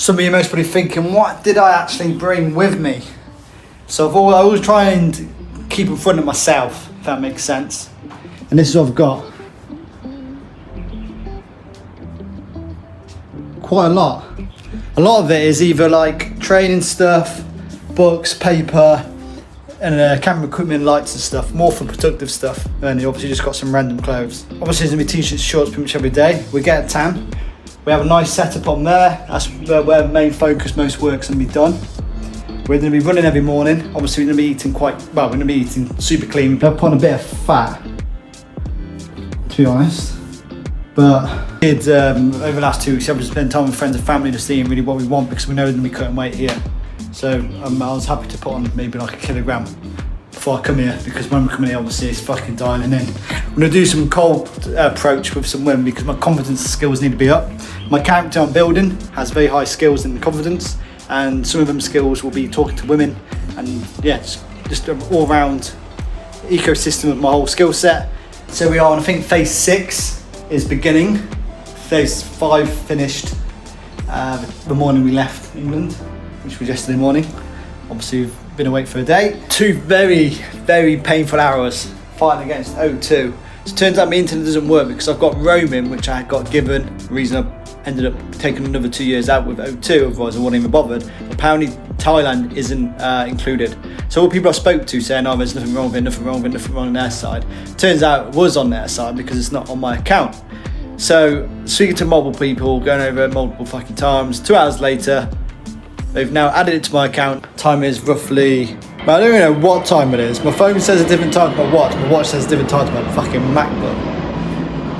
Some of you most probably thinking, what did I actually bring with me? So I always try and keep in front of myself, if that makes sense. And this is what I've got. Quite a lot. A lot of it is either like training stuff, books, paper, and camera equipment, lights and stuff, more for productive stuff. And obviously just got some random clothes. Obviously there's gonna be t-shirts, shorts pretty much every day. We get a tan. We have a nice setup on there. That's where main focus, most work's gonna be done. We're gonna be running every morning. Obviously we're gonna be eating we're gonna be eating super clean. We're put on a bit of fat, to be honest. But kids, over the last 2 weeks, I've been spending time with friends and family, just seeing really what we want, because we know we're gonna be cutting weight here. So I was happy to put on maybe like a kilogram before I come here, because when we're coming here, obviously it's fucking dialing in. I'm gonna do some cold approach with some women, because my confidence skills need to be up. My character I'm building has very high skills and confidence, and some of them skills will be talking to women, and yeah, just an all-round ecosystem of my whole skill set. So we are on, I think, phase 6 is beginning. Phase 5 finished the morning we left England, which was yesterday morning. Obviously we've been awake for a day. 2 very, very painful hours fighting against O2. So it turns out my internet doesn't work because I've got roaming, which I had got given. The reason I ended up taking another 2 years out with O2, otherwise I wouldn't even bothered. Apparently Thailand isn't included. So all people I spoke to saying, oh, there's nothing wrong with it, nothing wrong with it, nothing wrong on their side. Turns out it was on their side because it's not on my account. So speaking to multiple people, going over it multiple fucking times, 2 hours later, they've now added it to my account. Time is roughly, I don't even know what time it is. My phone says a different time to my watch says a different time to my fucking MacBook.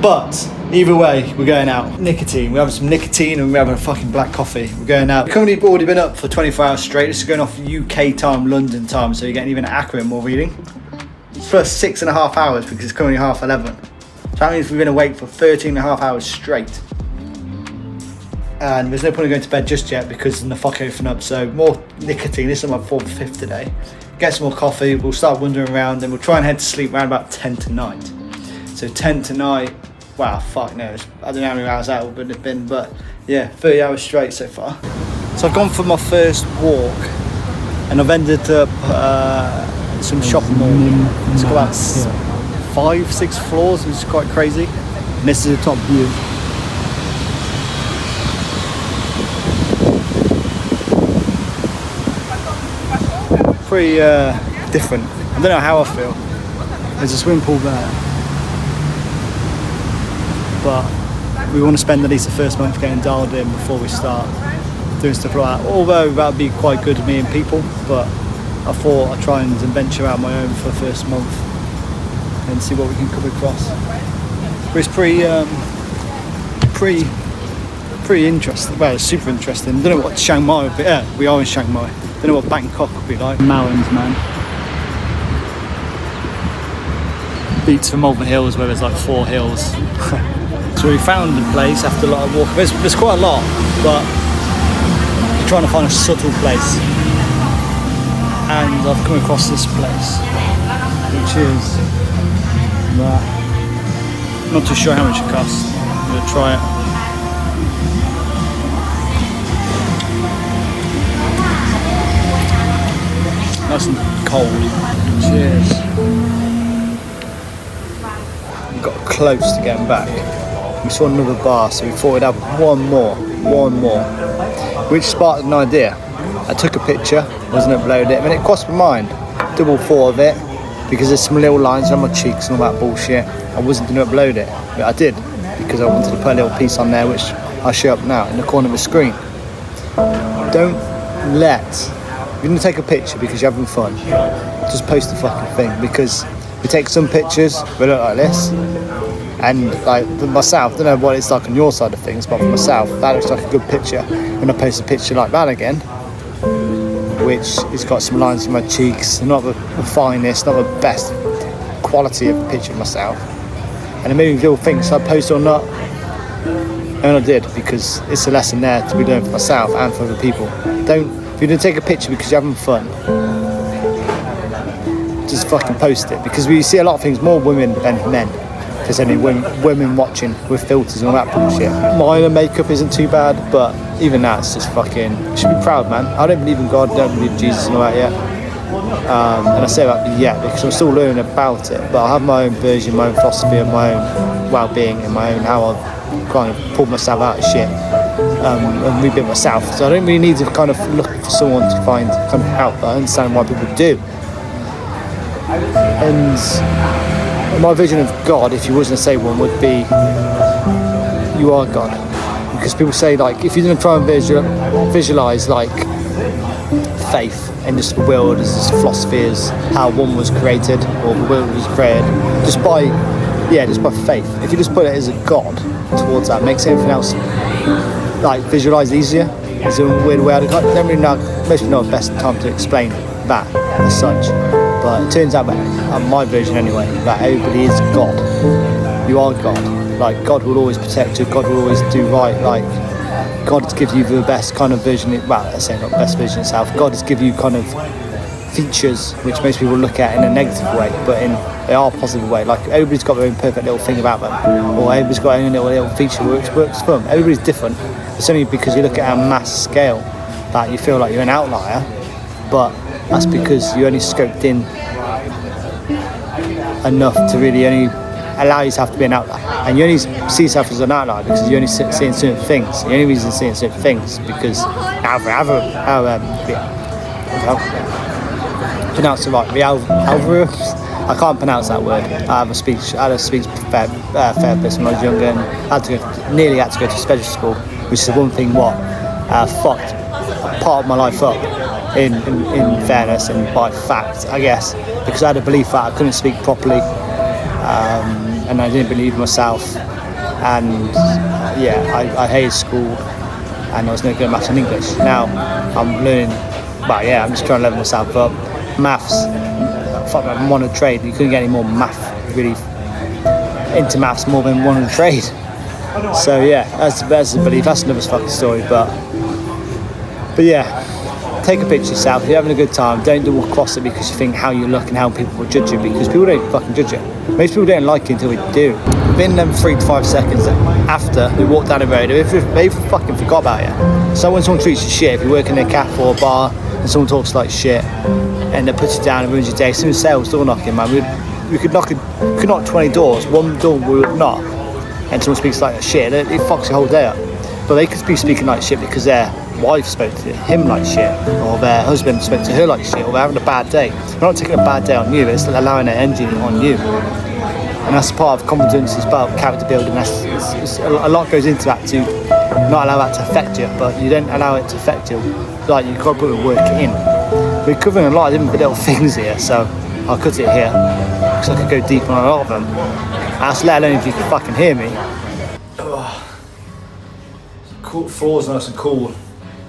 But either way, we're going out. Nicotine, we're having some nicotine and we're having a fucking black coffee. We're going out. We've currently already been up for 24 hours straight. This is going off UK time, London time, so you're getting even accurate more reading. It's for 6.5 hours because it's currently 11:30. So that means we've been awake for 13.5 hours straight. And there's no point in going to bed just yet because the fuck everything up. So more nicotine. This is my 4th or 5th today. Get some more coffee. We'll start wandering around and we'll try and head to sleep around about 10 tonight. So 10 tonight. Wow, fuck knows. I don't know how many hours out it would have been, but yeah, 30 hours straight so far. So I've gone for my first walk and I've ended up some shopping mall. It's got about 5-6 floors, which is quite crazy. And this is the top view. Pretty different. I don't know how I feel. There's a swimming pool there, but we want to spend at least the first month getting dialed in before we start doing stuff like that. Although that would be quite good to me and people, but I thought I'd try and venture out my own for the first month and see what we can come across. But it's pretty interesting. Well, it's super interesting. I don't know what Chiang Mai would be. Yeah, we are in Chiang Mai. Don't know what Bangkok would be like. Mountains, man. Beats for Malvern Hills, where there's like 4 hills. So we found the place after a lot of walking. There's quite a lot, but we're trying to find a subtle place. And I've come across this place, which is that. Not too sure how much it costs. I'm gonna try it. Nice and cold. Cheers. We got close to getting back. We saw another bar, so we thought we'd have one more, which sparked an idea. I took a picture, wasn't uploaded it, and it crossed my mind. Double thought of it, because there's some little lines on my cheeks and all that bullshit. I wasn't going to upload it, but I did, because I wanted to put a little piece on there, which I'll show up now in the corner of the screen. Don't let, if you're going to take a picture because you're having fun, just post the fucking thing, because we take some pictures, we look like this, and like for myself, I don't know what it's like on your side of things, but for myself, that looks like a good picture. When I post a picture like that again, which has got some lines in my cheeks, not the finest, not the best quality of a picture of myself, and it made me feel think, should I post or not? And I did, because it's a lesson there to be learned for myself and for other people. If you're going to take a picture because you're having fun, just fucking post it, because we see a lot of things, more women than men there's any women watching with filters and all that bullshit. Minor makeup isn't too bad, but even that's just fucking, you should be proud, man. I don't believe in God, don't believe in Jesus and all that yet. And I say that yet because I'm still learning about it, but I have my own version, my own philosophy of my own well-being and my own how I've kind of pulled myself out of shit and rebuilt myself. So I don't really need to kind of look for someone to find kind of help, but I understand why people do. And my vision of God, if you was going to say one, would be you are God. Because people say, like, if you're going to try and visualise like faith and just the world as this philosophy as how one was created or the world was created just by faith. If you just put it as a God towards that, makes everything else like visualise easier. It's a weird way. I don't really know. Most people know the best time to explain that as such. But it turns out that my version anyway, that everybody is God. You are God. Like God will always protect you. God will always do right. Like God gives you the best kind of version. Well, let's say not the best version itself. God has given you kind of features which most people look at in a negative way, but in they are a positive way. Like everybody's got their own perfect little thing about them, or everybody's got their own little feature which works for them. Everybody's different. It's only because you look at a mass scale that you feel like you're an outlier, but that's because you only scoped in enough to really only allow yourself to be an outlier. And you only see yourself as an outlier because you're only seeing certain things. The only reason you're seeing certain things because pronounce it right, algorithms. I can't pronounce that word. I had a speech therapist when I was younger and nearly had to go to special school, which is the one thing what fucked part of my life up in fairness and by fact, I guess, because I had a belief that I couldn't speak properly and I didn't believe myself, and I hated school and I was no good at maths and English. Now I'm learning, I'm just trying to level myself up. Maths, fuck, I'm one of trade. You couldn't get any more math really into maths more than one of the trade. So yeah, that's the belief. That's another fucking story, but yeah. Take a picture yourself. If you're having a good time, don't double cross it because you think how you look and how people will judge you, because people don't fucking judge you. Most people don't like you until they do. Within them 3 to 5 seconds after they walk down the road, they fucking forgot about you. So when someone treats you shit, if you work in a cafe or a bar and someone talks like shit and they put you down and ruins your day, some sales door knocking, man, we could knock 20 doors, one door we would knock, and someone speaks like shit, it fucks your whole day up. But they could be speaking like shit because their wife spoke to him like shit, or their husband spoke to her like shit, or they're having a bad day. They're not taking a bad day on you, it's allowing their energy on you. And that's part of confidence, it's part of character building. A lot goes into that to not allow that to affect you, but you don't allow it to affect you. Like, you've got to put the work in. We're covering a lot of different little things here, so I'll cut it here, because I could go deep on a lot of them. That's let alone if you can fucking hear me. Cool, floor's nice and cool.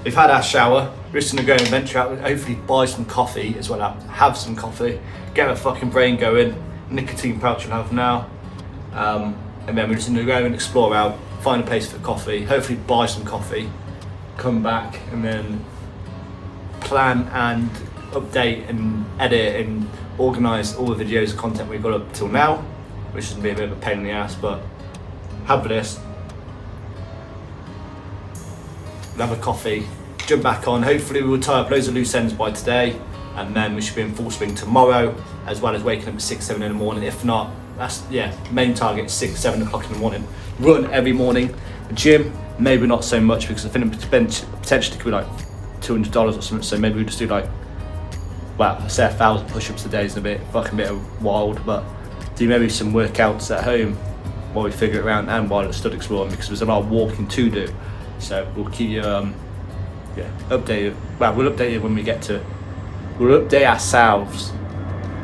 We've had our shower. We're just gonna go and venture out, hopefully buy some coffee as well, have some coffee, get our fucking brain going, nicotine pouch we'll have now. And then we're just gonna go and explore out, find a place for coffee, hopefully buy some coffee, come back and then plan and update and edit and organise all the videos and content we've got up till now, which is gonna be a bit of a pain in the ass, but have this. We'll have a coffee, jump back on. Hopefully we'll tie up loads of loose ends by today, and then we should be in full swing tomorrow, as well as waking up at 6, 7 in the morning. If not, that's main target 6, 7 o'clock in the morning. Run every morning. The gym, maybe not so much, because I think potentially could be like $200 or something. So maybe we just do like, I say 1,000 push-ups a day is a bit wild, but do maybe some workouts at home while we figure it out and while it's still exploring, because there's a lot of walking to do. So we'll keep you updated. Well, we'll update you when we get to. We'll update ourselves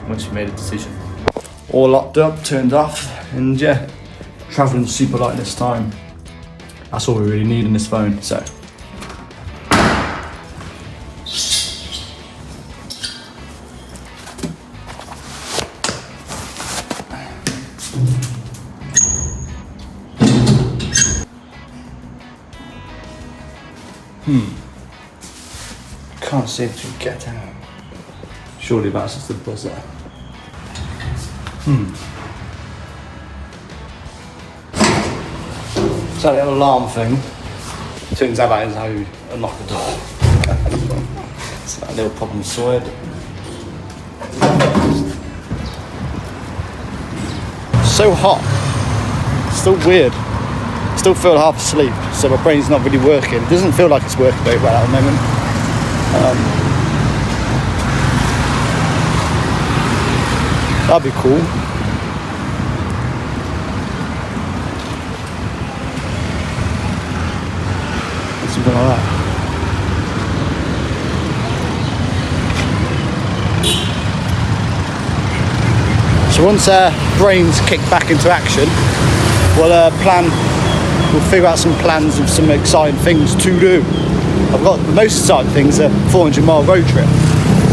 once we've made a decision. All locked up, turned off, and travelling super light this time. That's all we really need in this phone. So. Can't seem to get out. Surely that's just the buzzer. So that little alarm thing, turns out that is how you unlock the door. So that little problem solved. So hot, still weird. Still feel half asleep, so my brain's not really working. It doesn't feel like it's working very well at the moment. That'd be cool. Something like that. So once our brains kick back into action, we'll figure out some plans of some exciting things to do. I've got the most exciting things, a 400-mile road trip,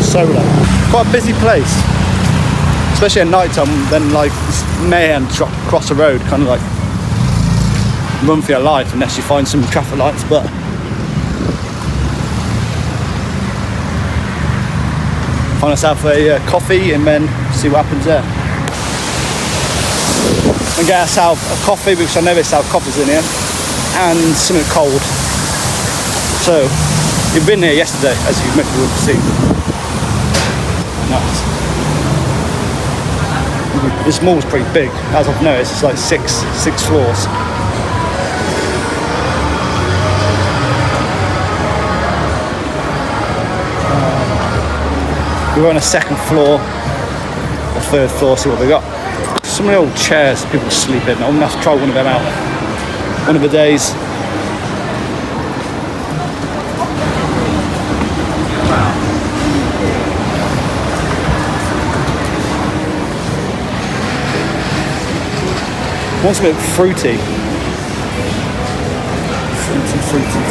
solo. Quite a busy place, especially at night time. Then like it's mayhem to cross the road, kind of like run for your life unless you find some traffic lights. But find myself a coffee and then see what happens there. And get ourselves a coffee because I know they sell coffees in here and something cold. So you've been here yesterday, as you maybe would have seen. Nice. This mall's pretty big, as I've noticed. It's like six floors. We're on a second floor or third floor, see what we got. Some of the old chairs people sleep in. I'm gonna have to try one of them out one of the days. Want something fruity.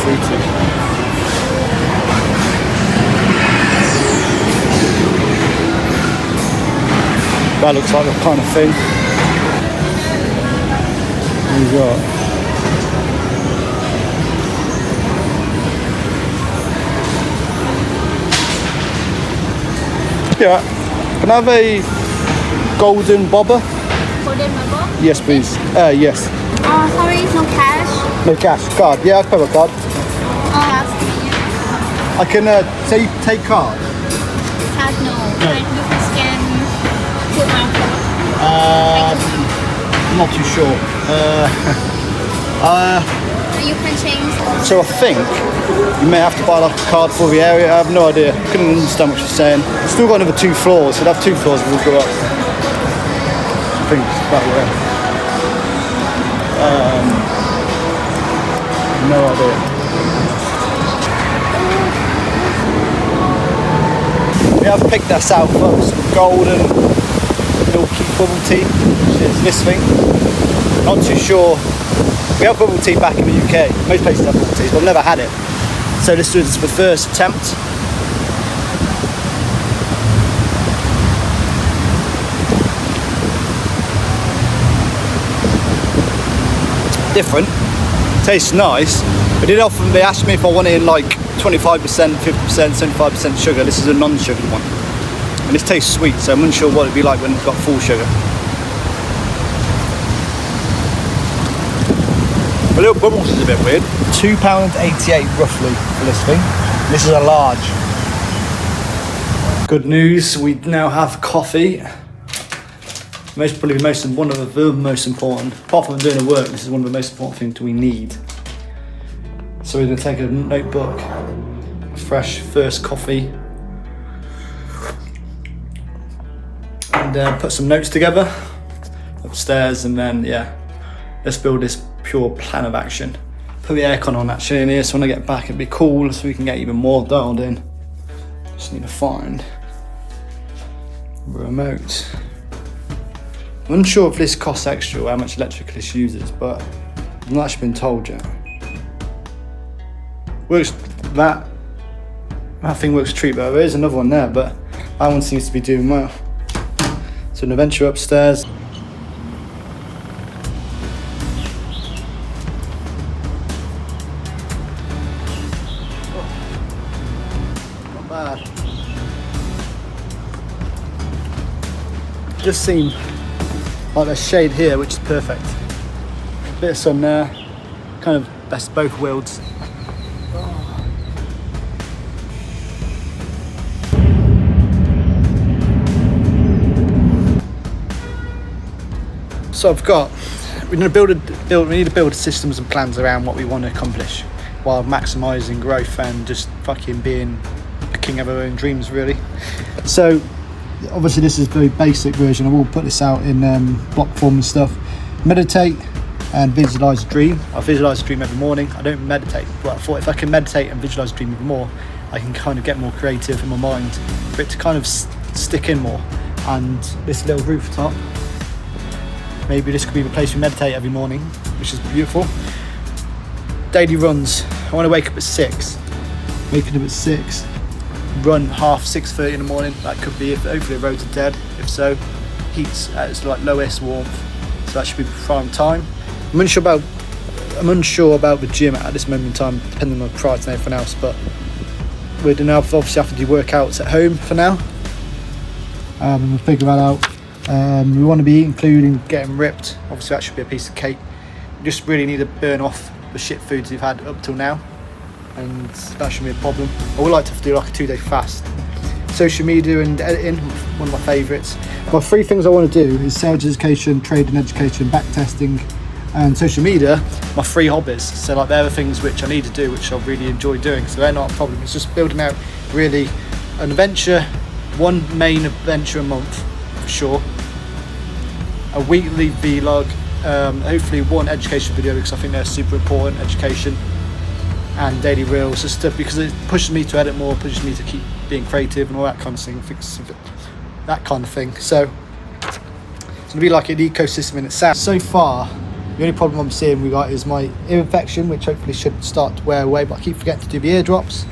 Fruity. That looks like the kind of thing. What we got? Yeah, can I have a golden bobber? Golden bubble? Yes, please. Yes. Sorry, no cash. No cash. Card. Yeah, I'll pay with card. That's convenient. I can take card. Cash, no. But you can scan QR code. Not too sure. You can change. So I think you may have to buy like a card for the area. I have no idea. Couldn't understand what you're saying. We've still got another 2 floors. We'll have 2 floors and we'll go up. I think it's about where. No idea. We have picked ourselves up some golden milky bubble tea, which is this thing. Not too sure. We have bubble tea back in the UK. Most places have bubble tea, but I've never had it. So this was the first attempt. Different. Tastes nice. They asked me if I wanted in like 25%, 50%, 75% sugar. This is a non-sugar one. And this tastes sweet, so I'm unsure what it'd be like when it's got full sugar. The little bubbles is a bit weird. £2.88 roughly for this thing. This is a large. Good news, we now have coffee. One of the most important, apart from doing the work, this is one of the most important things we need. So we're going to take a notebook, a fresh first coffee, and put some notes together upstairs, and then let's build this pure plan of action. Put the aircon on actually in here, so when I get back it'll be cool, so we can get even more dialed in. Just need to find a remote. I'm unsure if this costs extra or how much electric this uses, but I've not actually been told yet. That thing works a treat, but there is another one there, but that one seems to be doing well. So an adventure upstairs. Not bad. Just seem like there's shade here, which is perfect. Bit of sun there, kind of best of both worlds. So we need to build systems and plans around what we want to accomplish, while maximising growth and just fucking being the king of our own dreams, really. So obviously this is a very basic version. I will put this out in block form and stuff. Meditate and visualise a dream. I visualise a dream every morning. I don't meditate, but I thought if I can meditate and visualise a dream even more, I can kind of get more creative in my mind for it to kind of stick in more. And this little rooftop, maybe this could be the place we meditate every morning, which is beautiful. Daily runs. I want to wake up at 6. Waking up at 6. Run 6:30 in the morning. That could be if hopefully the roads are dead. If so, heat's at its like lowest warmth, so that should be prime time. I'm unsure about the gym at this moment in time, depending on the price and everything else. But we're gonna obviously have to do workouts at home for now. We'll figure that out. We want to be including getting ripped. Obviously, that should be a piece of cake. We just really need to burn off the shit foods we've had up till now, and that shouldn't be a problem. I would like to do like a 2-day fast. Social media and editing, one of my favourites. My 3 things I want to do is sales education, trading education, backtesting, and social media. My 3 hobbies. So like they're the things which I need to do, which I really enjoy doing. So they're not a problem. It's just building out really an adventure, one main adventure a month for sure. A weekly vlog, hopefully one education video because I think they're super important, education, and daily reels, just stuff because it pushes me to edit more, pushes me to keep being creative and all that kind of thing, that kind of thing. So it's gonna be like an ecosystem in itself. So far, the only problem I'm seeing we got is my ear infection, which hopefully should start to wear away, but I keep forgetting to do the ear drops.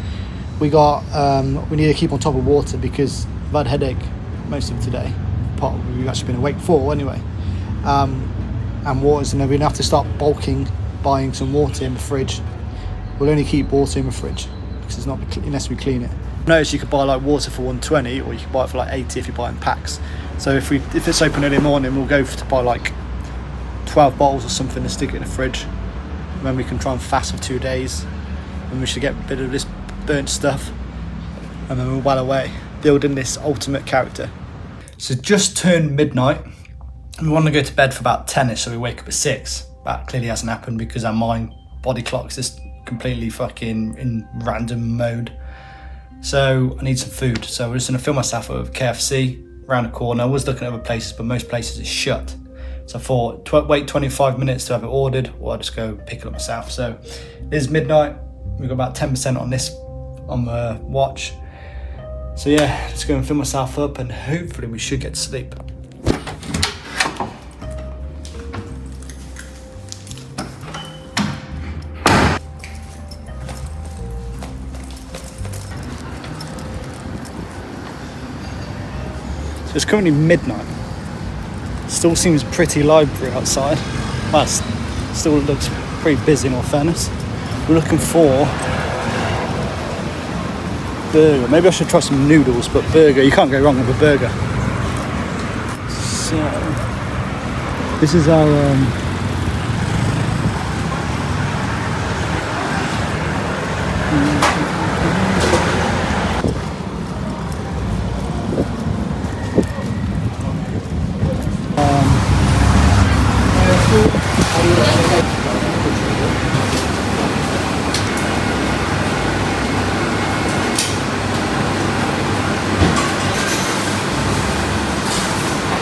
We need to keep on top of water because I've had a headache most of today. Part of we've actually been awake for anyway. And water's, and we're gonna have to start buying some water in the fridge. We'll only keep water in the fridge because it's not unless we clean it. Notice you could buy like water for 120, or you can buy it for like 80 if you buy it in packs. So if it's open early in the morning, we'll go to buy like 12 bottles or something and stick it in the fridge. And then we can try and fast for 2 days, and we should get rid of this burnt stuff, and then we're well away, building this ultimate character. So just turned midnight. We want to go to bed for about 10ish, so we wake up at 6. That clearly hasn't happened because our body clock's just completely fucking in random mode. So I need some food. So we're just gonna fill myself up with KFC around the corner. I was looking at other places, but most places it's shut. So I thought, wait 25 minutes to have it ordered, or I'll just go pick it up myself. So it is midnight. We've got about 10% on the watch. So yeah, just go and fill myself up, and hopefully we should get to sleep. So it's currently midnight. Still seems pretty lively outside. Well, still looks pretty busy in all fairness. We're looking for burger. Maybe I should try some noodles, but burger, you can't go wrong with a burger. So this is our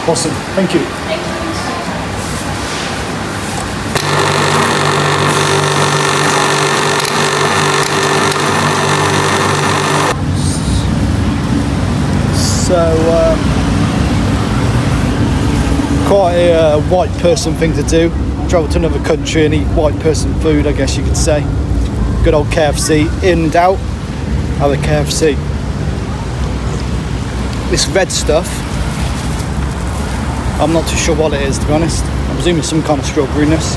awesome, thank you. So, quite a white person thing to do. Travel to another country and eat white person food, I guess you could say. Good old KFC, in and out of the KFC. This red stuff, I'm not too sure what it is, to be honest. I'm presuming some kind of strawberryness.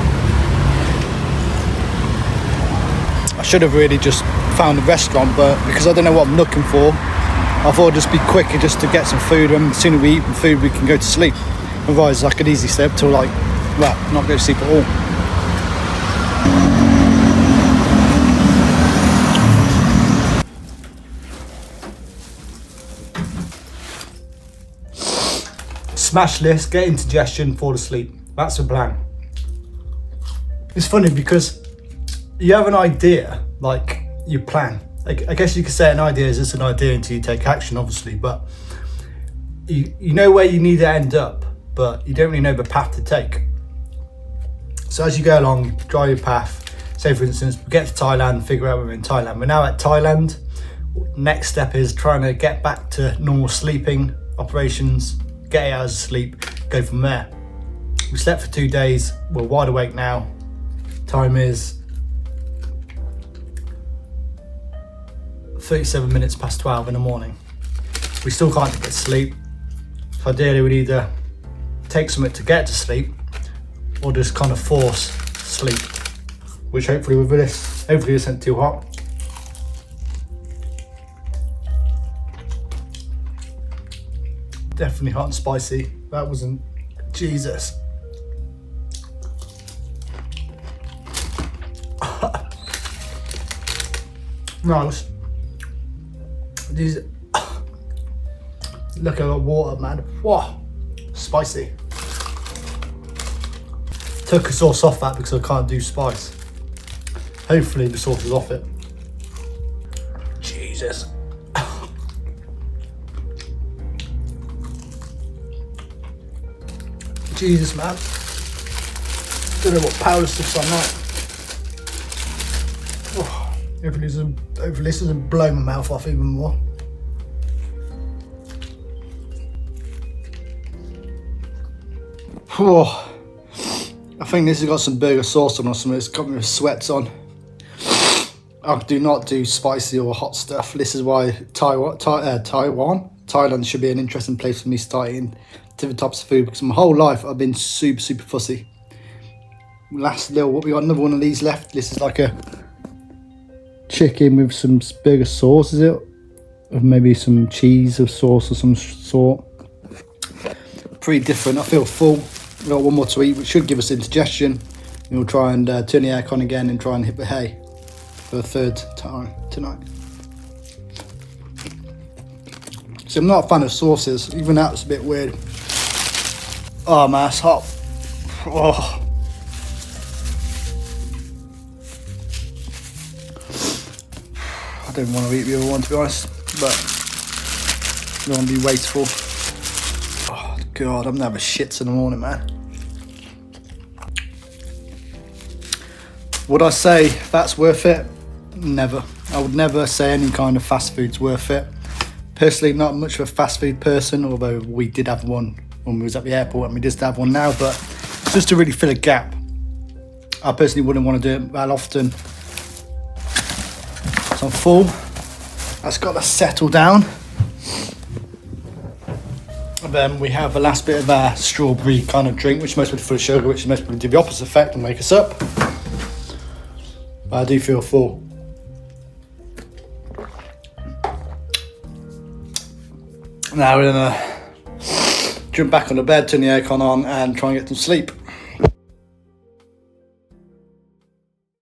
I should have really just found a restaurant, but because I don't know what I'm looking for, I thought it'd just be quicker just to get some food, and the sooner we eat the food we can go to sleep. Otherwise I could easily stay up till like, well, not go to sleep at all. smash this, get indigestion, fall asleep. That's the plan. It's funny because you have an idea, like you plan. I guess you could say an idea is just an idea until you take action, obviously, but you know where you need to end up, but you don't really know the path to take. So as you go along, you draw your path. Say for instance, we get to Thailand, figure out we're in Thailand. We're now at Thailand. Next step is trying to get back to normal sleeping operations, get 8 hours of sleep, go from there. We slept for 2 days, we're wide awake now. Time is 37 minutes past 12 in the morning. We still can't get to sleep. So ideally we'd either take something to get to sleep or just kind of force sleep, which hopefully with this, hopefully this isn't too hot. Definitely hot and spicy. That wasn't, Jesus. Nice. These, look at the water, man. Whoa, spicy. Took the sauce off that because I can't do spice. Hopefully the sauce is off it. Jesus. Jesus, man. Don't know what powder stuff's on that. Oh, hopefully this doesn't blow my mouth off even more. Oh, I think this has got some burger sauce on or something. It's got me with sweats on. I do not do spicy or hot stuff. This is why Thailand should be an interesting place for me starting different types of food, because my whole life I've been super fussy. We got another one of these left. This is like a chicken with some burger sauce, is it? Or maybe some cheese or sauce of some sort. Pretty different. I feel full. We've got one more to eat, which should give us indigestion. We'll try and turn the aircon again and try and hit the hay for a third time tonight. So I'm not a fan of sauces. Even that's a bit weird. Oh man, it's hot. Oh. I don't want to eat the other one, to be honest, but I don't want to be wasteful. Oh God, I'm gonna have a shits in the morning, man. Would I say that's worth it? Never. I would never say any kind of fast food's worth it. Personally, not much of a fast food person, although we did have one when we was at the airport, and we just have one now, but just to really fill a gap. I personally wouldn't want to do it that often. So I'm full. That's got to settle down. And then we have the last bit of our strawberry kind of drink, which is mostly full of sugar, which is mostly do the opposite effect and wake us up. But I do feel full. Now we're gonna jump back on the bed, turn the aircon on and try and get some sleep.